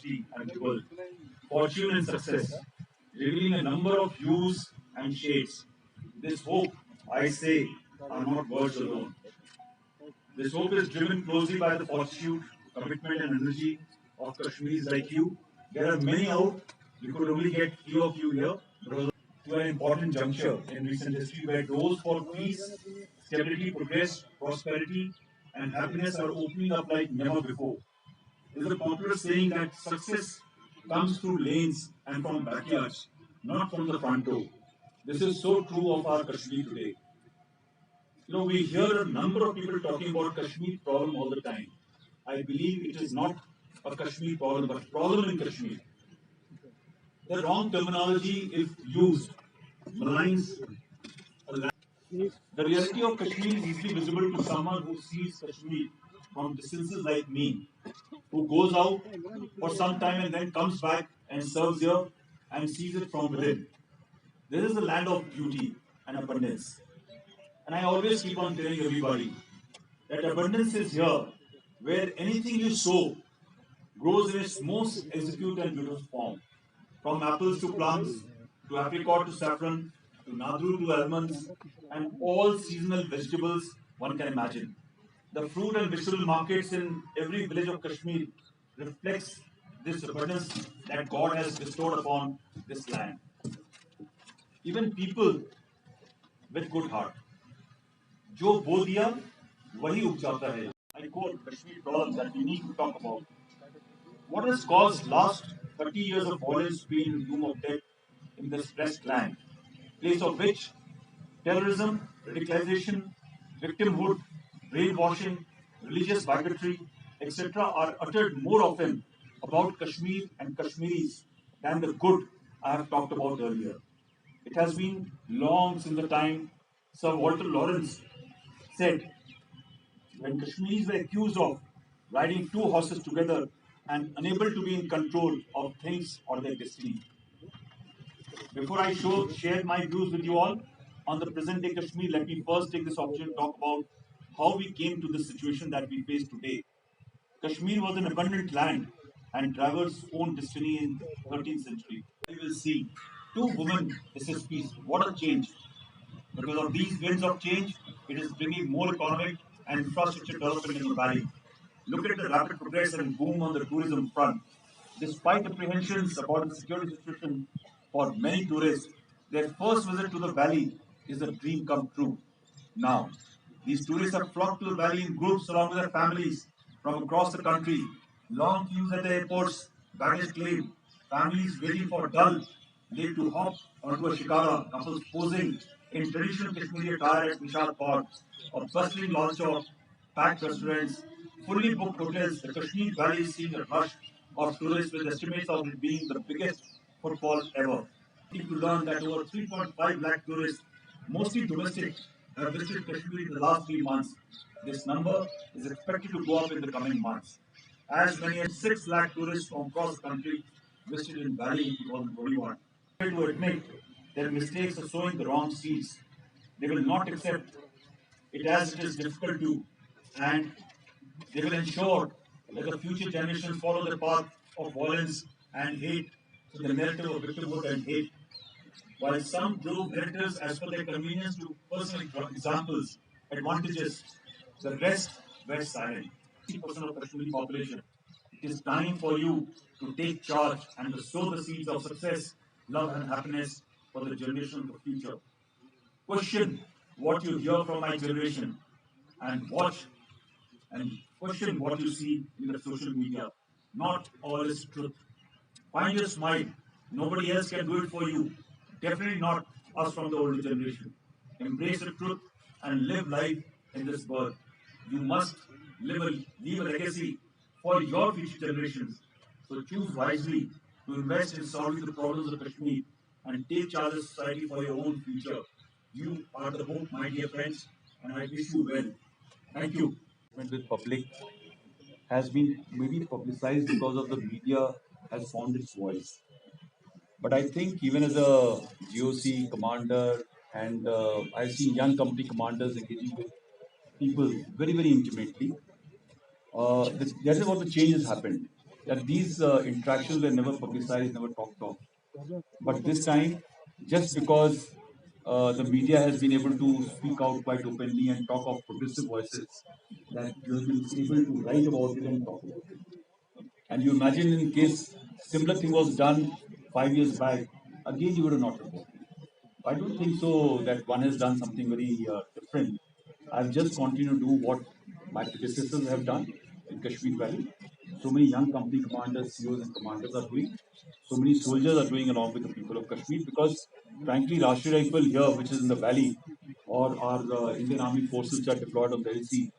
diversity and people, fortune and success, revealing a number of hues and shades. This hope, I say, are not words alone. This hope is driven closely by the fortitude, commitment, and energy of Kashmiris like you. There are many out. We could only get few of you here because to an important juncture in recent history where doors for peace, stability, progress, prosperity, and happiness are opening up like never before. There's a popular saying that success comes through lanes and from backyards, not from the front door. This is so true of our Kashmir today. We hear a number of people talking about Kashmir problem all the time. I believe it is not a Kashmir problem, but problem in Kashmir. The wrong terminology, if used, maligns a land. The reality of Kashmir is easily visible to someone who sees Kashmir from distances like me, who goes out for some time and then comes back and serves here and sees it from within. This is the land of beauty and abundance. And I always keep on telling everybody that abundance is here, where anything you sow grows in its most execute and beautiful form. From apples to plums, to apricot to saffron, to nadru to almonds, and all seasonal vegetables one can imagine. The fruit and vegetable markets in every village of Kashmir reflects this abundance that God has bestowed upon this land. Even people with good heart. जो बो दिया वही उग जाता है. I quote Kashmir problem that we need to talk about. What has caused last 30 years of violence, pain, and doom of death in this blessed land, place of which terrorism, radicalization, victimhood, brainwashing, religious bigotry, etc. are uttered more often about Kashmir and Kashmiris than the good I have talked about earlier. It has been long since the time Sir Walter Lawrence said, when Kashmiris were accused of riding two horses together and unable to be in control of things or their destiny. Before I share my views with you all on the present day Kashmir, let me first take this opportunity to talk about how we came to this situation that we face today. Kashmir was an abundant land and traversed own destiny in the 13th century. We will see two women SSPs. What a change! Because of these winds of change, it is bringing more economic and infrastructure development in the valley. Look at the rapid progress and boom on the tourism front. Despite apprehensions about the security situation for many tourists, their first visit to the valley is a dream come true. Now, these tourists have flocked to the valley in groups along with their families from across the country. Long queues at the airports, baggage claim, families waiting for dull, late to hop onto a shikara, couples posing in traditional Kashmiri attire at Vishal Park, or bustling launch of packed restaurants, fully booked hotels. The Kashmir Valley is seeing a rush of tourists with estimates of it being the biggest footfall ever. To learn that over 3.5 lakh tourists, mostly domestic, have visited Kashmir in the last 3 months. This number is expected to go up in the coming months. As many as 6 lakh tourists from across the country visited in Valley in 2021. To admit their mistakes of sowing the wrong seeds. They will not accept it as it is difficult to, and they will ensure that the future generations follow the path of violence and hate through the narrative of victimhood and hate. While some drove narratives as per their convenience to personal examples, advantages, the rest were silent. 60% of the Kashmiri population. It is time for you to take charge and to sow the seeds of success, love, and happiness for the generation of the future. Question what you hear from my generation and watch and question what you see in the social media. Not all is truth. Find your smile. Nobody else can do it for you. Definitely not us from the older generation. Embrace the truth and live life in this world. You must leave a legacy for your future generations. So choose wisely to invest in solving the problems of Kashmir and take charge of society for your own future. You are the hope, my dear friends, and I wish you well. Thank you. With public has been maybe publicized because of the media has found its voice. But I think even as a GOC commander, and I've seen young company commanders engaging with people very, very intimately, that is what the change has happened. that these interactions were never publicized, never talked of. But this time, just because the media has been able to speak out quite openly and talk of progressive voices, that you have been able to write about it and talk about it. And you imagine in case similar thing was done 5 years back, again you would have not reported. I don't think so that one has done something very different. I've just continued to do what my predecessors have done in Kashmir Valley. So many young company commanders, CEOs, and commanders are doing. So many soldiers are doing along with the people of Kashmir because, frankly, Rashtriya Rifle here, which is in the valley, or our Indian Army forces which are deployed on the LC,